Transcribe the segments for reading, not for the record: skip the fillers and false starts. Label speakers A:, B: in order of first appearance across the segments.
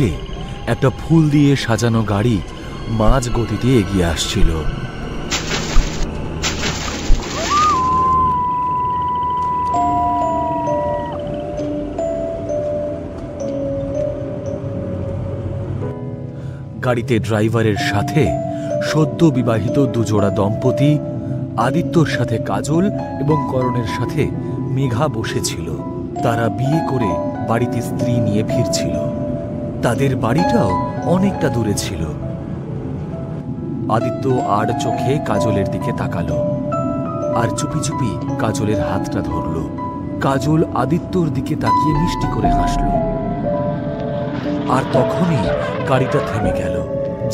A: দিকে একটা ফুল দিয়ে সাজানো গাড়ি মাঝ গতিতে এগিয়ে আসছিল। গাড়িতে ড্রাইভারের সাথে সদ্য বিবাহিত দুজোড়া দম্পতি, আদিত্যর সাথে কাজল এবং করণের সাথে মেঘা বসেছিল। তারা বিয়ে করে বাড়িতে স্ত্রী নিয়ে ফিরছিল। তাদের বাড়িটাও অনেকটা দূরে ছিল। আদিত্য আড় চোখে কাজলের দিকে তাকালো আর চুপি চুপি কাজলের হাতটা ধরল। কাজল আদিত্যর দিকে তাকিয়ে মিষ্টি করে হাসল। আর তখনই গাড়িটা থেমে গেল,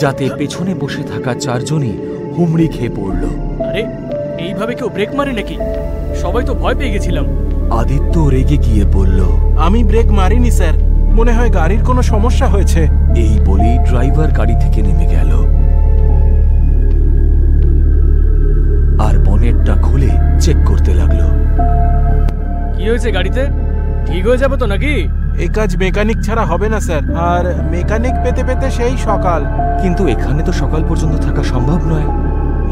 A: যাতে পেছনে বসে থাকা চারজনই হুমড়ি খেয়ে পড়ল।
B: আরে এইভাবে কেউ ব্রেক মারে নাকি? সবাই তো ভয় পেয়ে গেছিলাম।
A: আদিত্য রেগে গিয়ে বলল,
C: আমি ব্রেক মারিনি স্যার, মনে হয় গাড়ির কোনো সমস্যা হয়েছে।
A: এই বলেই ড্রাইভার গাড়ি থেকে নেমে গেল আর বনেটটা খুলে চেক করতে লাগলো।
B: কি হয়েছে গাড়িতে? ঠিক হয়ে যাবে তো নাকি?
C: এই কাজ মেকানিক ছাড়া হবে না স্যার, আর মেকানিক পেতে পেতে সেই সকাল।
A: কিন্তু এখানে তো সকাল পর্যন্ত থাকা সম্ভব নয়।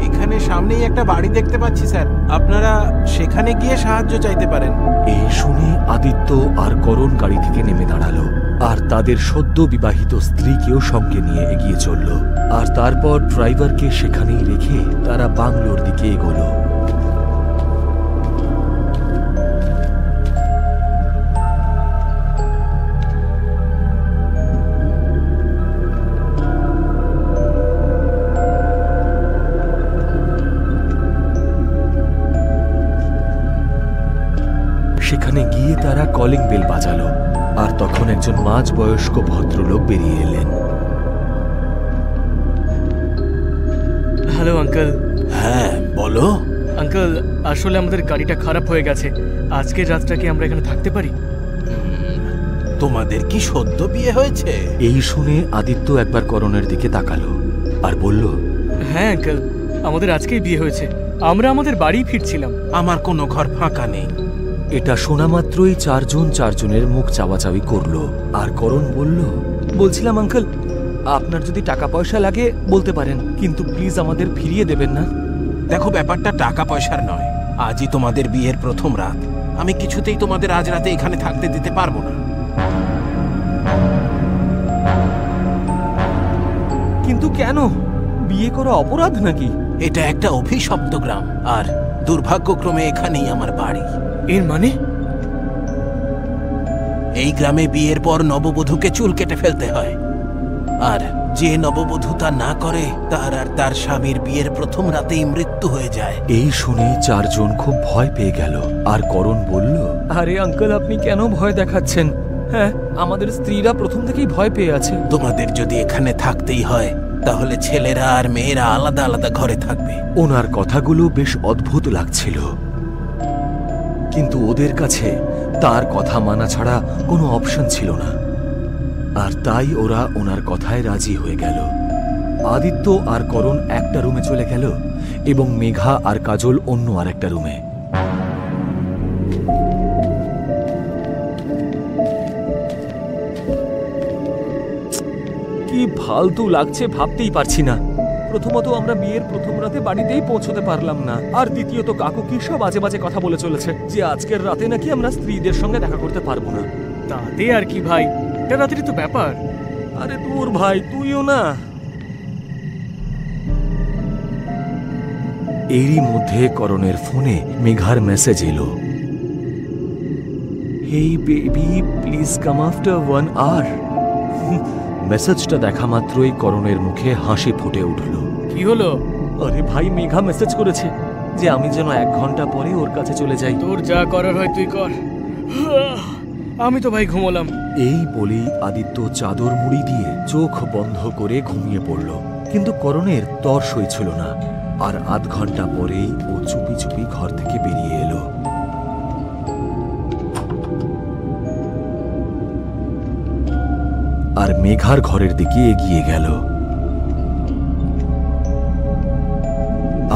C: এখানে সামনেই একটা বাড়ি দেখতে পাচ্ছি স্যার, আপনারা সেখানে গিয়ে সাহায্য চাইতে পারেন।
A: এই শুনে আদিত্য আর করণ গাড়ি থেকে নেমে দাঁড়ালো আর তাদের সদ্য বিবাহিত স্ত্রীকেও সঙ্গে নিয়ে এগিয়ে চলল। আর তারপর ড্রাইভারকে সেখানেই রেখে তারা বাংলোর দিকে এগোলো। সেখানে গিয়ে তারা কলিং বেল বাজালো আর তখন একজন মাঝবয়স্ক ভদ্রলোক বেরিয়ে এলেন।
B: Hello uncle.
C: হ্যাঁ বলো।
B: আঙ্কেল, আসলে আমাদের গাড়িটা খারাপ হয়ে গেছে। আজকের রাতটা কি আমরা এখানে থাকতে পারি?
C: তোমাদের কি সদ্য বিয়ে হয়েছে?
A: এই শুনে আদিত্য একবার করণের দিকে তাকালো আর বলল,
B: হ্যাঁ আঙ্কেল, আমাদের আজকেই বিয়ে হয়েছে। আমরা আমাদের বাড়ি ফিরছিলাম।
C: আমার কোনো ঘর ফাঁকা নেই।
A: এটা শোনা মাত্রই চারজনের মুখ চাওয়াচাওয়ি করলো। আর করণ বলল, বলছিলাম আঙ্কেল, আপনার যদি টাকা পয়সা লাগে বলতে পারেন, কিন্তু প্লিজ আমাদের ফিরিয়ে দেবেন না।
C: দেখো, ব্যাপারটা টাকা পয়সার নয়। আজই তোমাদের বিয়ের প্রথম রাত। আমি কিছুতেই তোমাদের আজ রাতে এখানে থাকতে দিতে পারবো না।
A: কিন্তু কেন? বিয়ে করা অপরাধ নাকি?
C: এটা একটা অভিশপ্ত গ্রাম, আর দুর্ভাগ্যক্রমে এখানেই আমার বাড়ি।
B: এর মানে?
C: এই গ্রামে বিয়ের পর নববধূকে চুল কেটে ফেলতে হয়, আর যে নববধূ তা না করে তার আর তার স্বামীর বিয়ের প্রথম রাতেই মৃত্যু হয়ে যায়।
A: এই শুনে চারজন খুব ভয় পেয়ে গেল। আর করণ বলল, আরে আঙ্কেল, আপনি কেন ভয় দেখাচ্ছেন? হ্যাঁ, আমাদের স্ত্রীরা প্রথম থেকেই ভয় পেয়ে আছে।
C: তোমাদের যদি এখানে থাকতেই হয় তাহলে ছেলেরা আর মেয়েরা আলাদা আলাদা ঘরে থাকবে।
A: ওনার কথাগুলো বেশ অদ্ভুত লাগছিল, কিন্তু ওদের কাছে তার কথা মানা ছাড়া কোনো অপশন ছিল না। আর তাই ওরা ওনার কথায় রাজি হয়ে গেল। আদিত্য আর করণ একটা রুমে চলে গেল এবং মেঘা আর কাজল অন্য আর একটা রুমে। কি ফালতু লাগছে ভাবতেই পারছি না। প্রথমত আমরা বিয়ের প্রথম রাতে বাড়িতেই পৌঁছতে পারলাম না, আর দ্বিতীয়ত কাকু কি সব বাজে বাজে কথা বলে চলেছে যে আজকের রাতে নাকি আমরা স্ত্রীদের সঙ্গে দেখা করতে পারবো না।
B: তাতে আর কি ভাই, এটা রাতেরই তো ব্যাপার।
A: আরে দূর ভাই, তুইও না। এরই মধ্যে করণের ফোনে মেঘার মেসেজ এলো, hey baby, please come after 1 hour. মেসেজটা দেখা মাত্রই করণের মুখে হাসি ফুটে উঠল।
B: কি হলো?
A: আরে ভাই, মেঘা মেসেজ করেছে যে আমি যেন 1 ঘন্টা পরে ওর কাছে চলে যাই।
B: তোর যা করার হয় তুই কর, আমি তো ভাই ঘুমোলাম।
A: এই বলেই আদিত্য চাদর মুড়ি দিয়ে চোখ বন্ধ করে ঘুমিয়ে পড়ল। কিন্তু করণের তর সইছিল না, আর আধ ঘন্টা পরেই ও চুপি চুপি ঘর থেকে বেরিয়ে এলো। আর মেঘার ঘরের দিকে এগিয়ে গেল।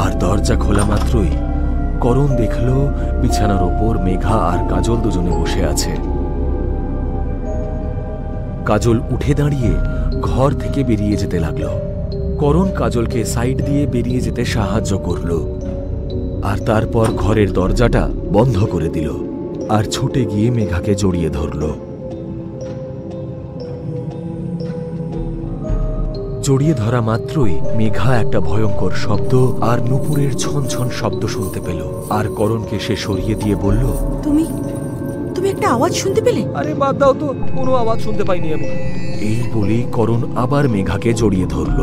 A: আর দরজা খোলা মাত্রই করণ দেখল বিছানার ওপর মেঘা আর কাজল দুজনে বসে আছে। কাজল উঠে দাঁড়িয়ে ঘর থেকে বেরিয়ে যেতে লাগলো। করণ কাজলকে সাইড দিয়ে বেরিয়ে যেতে সাহায্য করল, আর তারপর ঘরের দরজাটা বন্ধ করে দিল আর ছুটে গিয়ে মেঘাকে জড়িয়ে ধরল। জড়িয়ে ধরা মাত্রই মেঘা একটা ভয়ঙ্কর শব্দ আর নুপুরের ছনছন শব্দ শুনতে পেল, আর করণকে সে সরিয়ে দিয়ে বলল,
D: তুমি একটা আওয়াজ শুনতে পেলে?
A: আরে বাদ দাও তো, কোনো আওয়াজ শুনতে পাইনি আমি। এই বলেই করণ আবার মেঘাকে জড়িয়ে ধরল।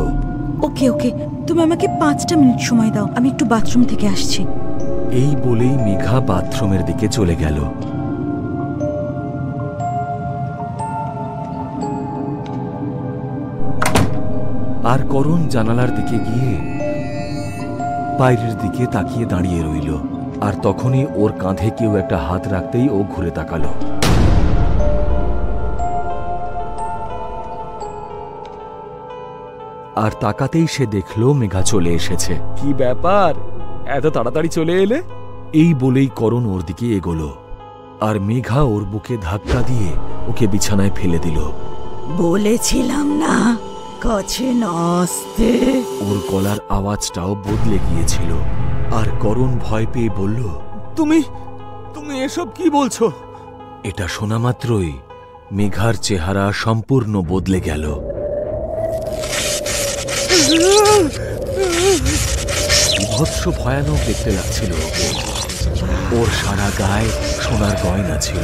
D: ওকে ওকে, তুমি আমাকে 5টা মিনিট সময় দাও, আমি একটু বাথরুম থেকে আসছি।
A: এই বলেই মেঘা বাথরুমের দিকে চলে গেল। আর করণ জানালার দিকে গিয়ে বাইরের দিকে তাকিয়ে দাঁড়িয়ে রইল, আর তখনই ওর কাঁধে কেউ একটা হাত রাখতেই ও ঘুরে তাকালো। আর তাকাতেই সে দেখল মেঘা চলে এসেছে। কি ব্যাপার, এত তাড়াতাড়ি চলে এলে? এই বলেই করণ ওর দিকে এগোলো, আর মেঘা ওর বুকে ধাক্কা দিয়ে ওকে বিছানায় ফেলে দিল।
D: বলেছিলাম না কাছে না আসতে।
A: ওর গলার আওয়াজটাও বদলে গিয়েছিল, আর করণ ভয় পেয়ে বলল, তুমি এসব কি বলছো? এটা শোনা মাত্রই মেঘার চেহারা সম্পূর্ণ বদলে গেল। বিভৎস ভয়ানক দেখতে লাগছিল ওকে। ওর সারা গায়ে সোনার গয়না ছিল,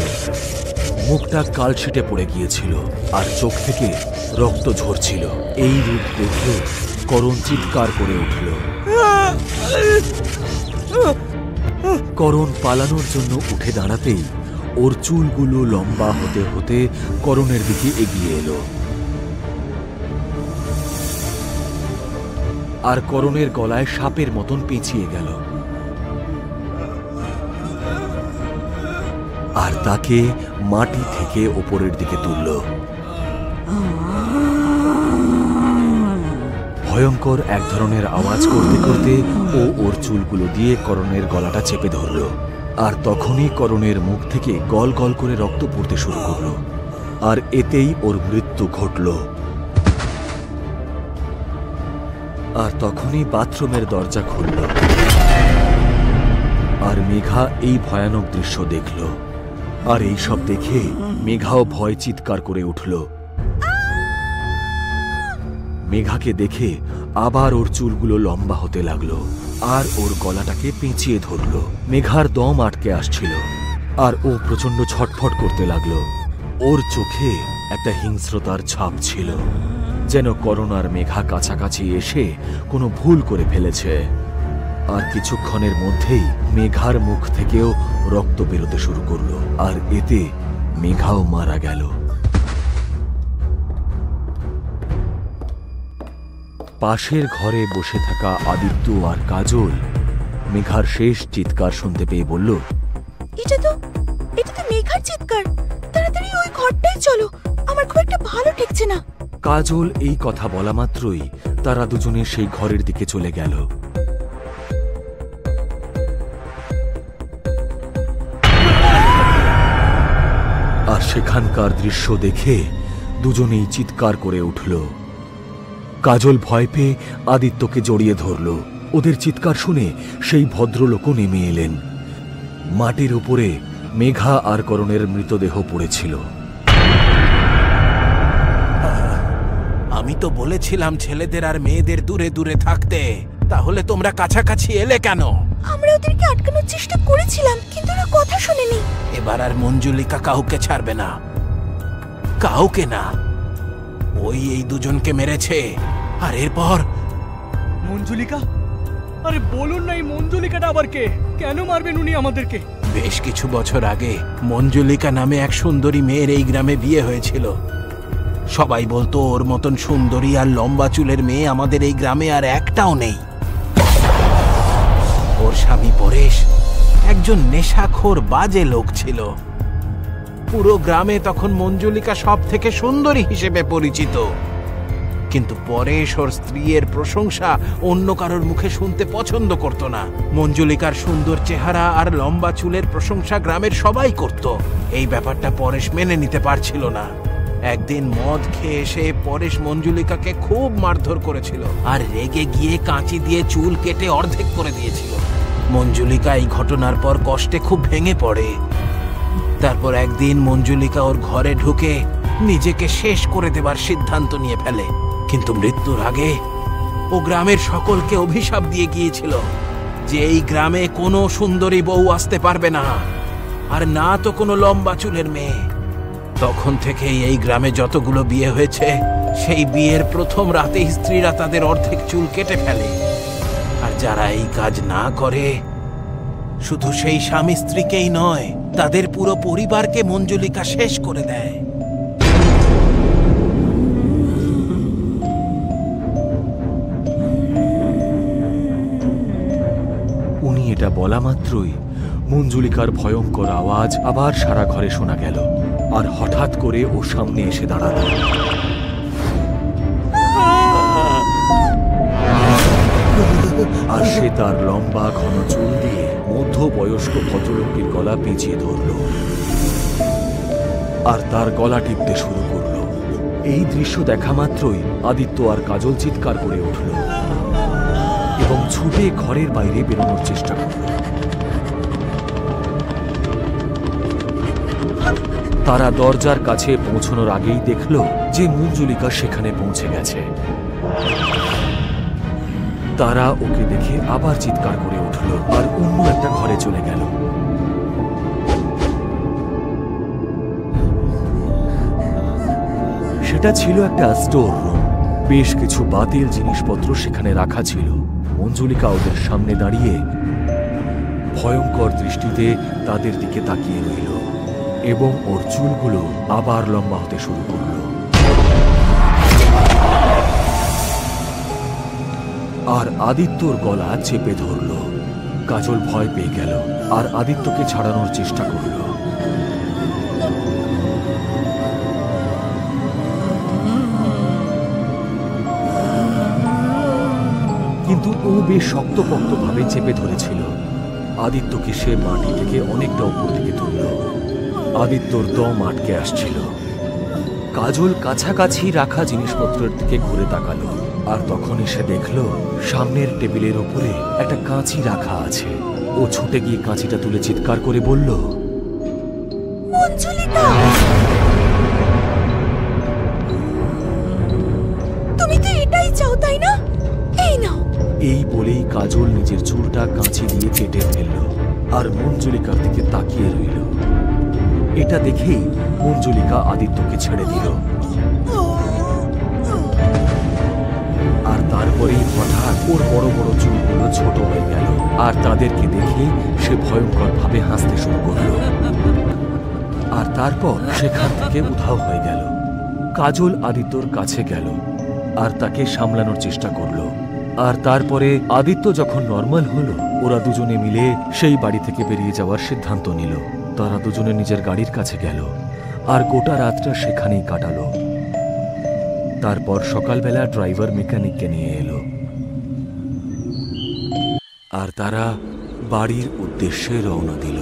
A: মুখটা কালশিটে পড়ে গিয়েছিল, আর চোখ থেকে রক্ত ঝরছিল। এই রূপ দেখে করণ চিৎকার করে উঠল। করণ পালানোর জন্য উঠে দাঁড়াতেই ওর চুলগুলো লম্বা হতে হতে করণের দিকে এগিয়ে এলো, আর করণের গলায় সাপের মতন পেঁচিয়ে গেল, আর তাকে মাটি থেকে ওপরের দিকে তুলল। ভয়ঙ্কর এক ধরনের আওয়াজ করতে করতে ও ওর চুলগুলো দিয়ে করণের গলাটা চেপে ধরল, আর তখনই করণের মুখ থেকে গল গল করে রক্ত পড়তে শুরু করল, আর এতেই ওর মৃত্যু ঘটল। আর তখনই বাথরুমের দরজা খুলল, আর মেঘা এই ভয়ানক দৃশ্য দেখল। আর এই সব দেখে মেঘাও ভয় চিৎকার করে উঠল। মেঘাকে দেখে আবার ওর চুলগুলো লম্বা হতে লাগলো, আর ওর গলাটাকে পেঁচিয়ে ধরল। মেঘার দম আটকে আসছিল, আর ও প্রচন্ড ছটফট করতে লাগলো। ওর চোখে একটা হিংস্রতার ছাপ ছিল, যেন করণ আর মেঘা কাছাকাছি এসে কোনো ভুল করে ফেলেছে। আর কিছুক্ষণের মধ্যেই মেঘার মুখ থেকেও রক্ত বেরোতে শুরু করলো, আর এতে মেঘাও মারা গেল। পাশের ঘরে বসে থাকা আদিত্য আর কাজল মেঘার শেষ চিৎকার শুনতে পেয়ে বলল,
D: এটা তো মেঘার চিৎকার, তাড়াতাড়ি ওই ঘরটায় চলো, আমার খুব একটা ভালো ঠেকছে না।
A: কাজল এই কথা বলা মাত্রই তারা দুজনে সেই ঘরের দিকে চলে গেল। আর সেখানকার দৃশ্য দেখে দুজনেই চিৎকার করে উঠল। কাজল ভয় পেয়ে আদিত্যকে জড়িয়ে ধরল। ওদের চিৎকার শুনে সেই ভদ্রলোকও নেমে এলেন। মাটির উপরে মেঘা আর করণের মৃতদেহ পড়েছিল।
C: আমি তো বলেছিলাম ছেলেদের আর মেয়েদের দূরে দূরে থাকতে, তাহলে তোমরা কাছাকাছি এলে কেন?
D: আমরা ওদেরকে আটকানোর চেষ্টা করেছিলাম, কিন্তু ওরা কথা শুনেনি।
C: এবার আর মঞ্জুলিকা কাউকে ছাড়বে না, কাউকে না। ওই এই দুজনকে মেরেছে, আর এরপর
B: মঞ্জুলিকা? আরে বলুন না, এই মঞ্জুলিকাটা আবার কে? কেন মারবেন উনি আমাদেরকে?
C: বেশ কিছু বছর আগে মঞ্জুলিকা নামে এক সুন্দরী মেয়ের এই গ্রামে বিয়ে হয়েছিল। সবাই বলতো ওর মতন সুন্দরী আর লম্বা চুলের মেয়ে আমাদের এই গ্রামে আর একটাও নেই। ওর স্বামী পরেশ একজন নেশাখোর বাজে লোক ছিল। পুরো গ্রামে তখন মঞ্জুলিকা সব থেকে সুন্দরী হিসেবে পরিচিত, কিন্তু পরেশ ওর স্ত্রীর প্রশংসা অন্য কারোর মুখে শুনতে পছন্দ করত না। মঞ্জুলিকার সুন্দর চেহারা আর লম্বা চুলের প্রশংসা গ্রামের সবাই করত। এই ব্যাপারটা পরেশ মেনে নিতে পারছিল না। একদিন মদ খেয়ে এসে পরেশ মঞ্জুলিকাকে খুব মারধর করেছিল আর রেগে গিয়ে কাঁচি দিয়ে চুল কেটে অর্ধেক করে দিয়েছিল। মঞ্জুলিকা এই ঘটনার পর কষ্টে খুব ভেঙে পড়ে। তারপর একদিন মঞ্জুলিকা ওর ঘরে ঢুকে নিজেকে শেষ করে দেবার সিদ্ধান্ত নিয়ে ফেলে, কিন্তু মৃত্যুর আগে ও গ্রামের সকলকে অভিশাপ দিয়ে গিয়েছিল যে এই গ্রামে কোনো সুন্দরী বউ আসতে পারবে না, আর না তো কোনো লম্বা চুলের মেয়ে। তখন থেকেই এই গ্রামে যতগুলো বিয়ে হয়েছে সেই বিয়ের প্রথম রাতেই স্ত্রীরা তাদের অর্ধেক চুল কেটে ফেলে, আর যারা এই কাজ না করে শুধু সেই স্বামী স্ত্রীকেই নয়, তাদের পুরো পরিবারকে মঞ্জুলিকা শেষ করে দেয়।
A: উনি এটা বলা মাত্রই মঞ্জুলিকার ভয়ঙ্কর আওয়াজ আবার সারা ঘরে শোনা গেল, আর হঠাৎ করে ও সামনে এসে দাঁড়াল। আর সে তার লম্বা ঘন চুল দিয়ে মধ্যবয়স্ক ভদ্রলোকের গলা পেঁচিয়ে ধরল আর তার গলা টিপতে শুরু করল। এই দৃশ্য দেখা মাত্রই আদিত্য আর কাজল চিৎকার করে উঠল এবং ছুটে ঘরের বাইরে বেরোনোর চেষ্টা করল। তারা দরজার কাছে পৌঁছানোর আগেই দেখল যে মঞ্জুলিকা সেখানে পৌঁছে গেছে। তারা ওকে দেখে আবার চিৎকার করে উঠল আর অন্য একটা ঘরে চলে গেল। সেটা ছিল একটা স্টোর রুম। বেশ কিছু বাতিল জিনিসপত্র সেখানে রাখা ছিল। মঞ্জুলিকা ওদের সামনে দাঁড়িয়ে ভয়ঙ্কর দৃষ্টিতে তাদের দিকে তাকিয়ে রইল এবং ওর চুলগুলো আবার লম্বা হতে শুরু করল। আর আদিত্যর গলা চেপে ধরল। কাজল ভয় পেয়ে গেল আর আদিত্যকে ছাড়ানোর চেষ্টা করল। কিন্তু ও বেশ শক্তপোক্তভাবে চেপে ধরেছিল। আদিত্যকে সে মাটি থেকে অনেকটা উপর দিকে তুলল। আদিত্যর দম আটকে আসছিল। কাজল কাছাকাছি রাখা জিনিসপত্রের দিকে ঘুরে তাকালো, আর তখনই সে দেখল সামনের টেবিলের উপরে একটা কাঁচি রাখা আছে। ও ছুটে গিয়ে কাঁচিটা তুলে চিৎকার করে বলল,
D: মঞ্জুলিকা, তুমি তো এটাই চাও, তাই না? এই নাও।
A: এই বলেই কাজল নিজের চুলটা কাঁচি দিয়ে কেটে ফেলল আর মঞ্জুলিকার দিকে তাকিয়ে রইল। এটা দেখেই মঞ্জুলিকা আদিত্যকে ছেড়ে দিল। আর তারপরেই হঠাৎ ওর বড় বড় চুলগুলো ছোট হয়ে গেল, আর তাদেরকে দেখে সে ভয়ঙ্কর ভাবে হাসতে শুরু করল। আর তারপর সেখান থেকে উধাও হয়ে গেল। কাজল আদিত্যর কাছে গেল আর তাকে সামলানোর চেষ্টা করল। আর তারপরে আদিত্য যখন নর্মাল হলো, ওরা দুজনে মিলে সেই বাড়ি থেকে বেরিয়ে যাওয়ার সিদ্ধান্ত নিল। তারা দুজনে নিজের গাড়ির কাছে গেল আর গোটা রাতটা সেখানেই কাটালো। তারপর সকালবেলা ড্রাইভার মেকানিককে নিয়ে এলো আর তারা বাড়ির উদ্দেশ্যে রওনা দিল।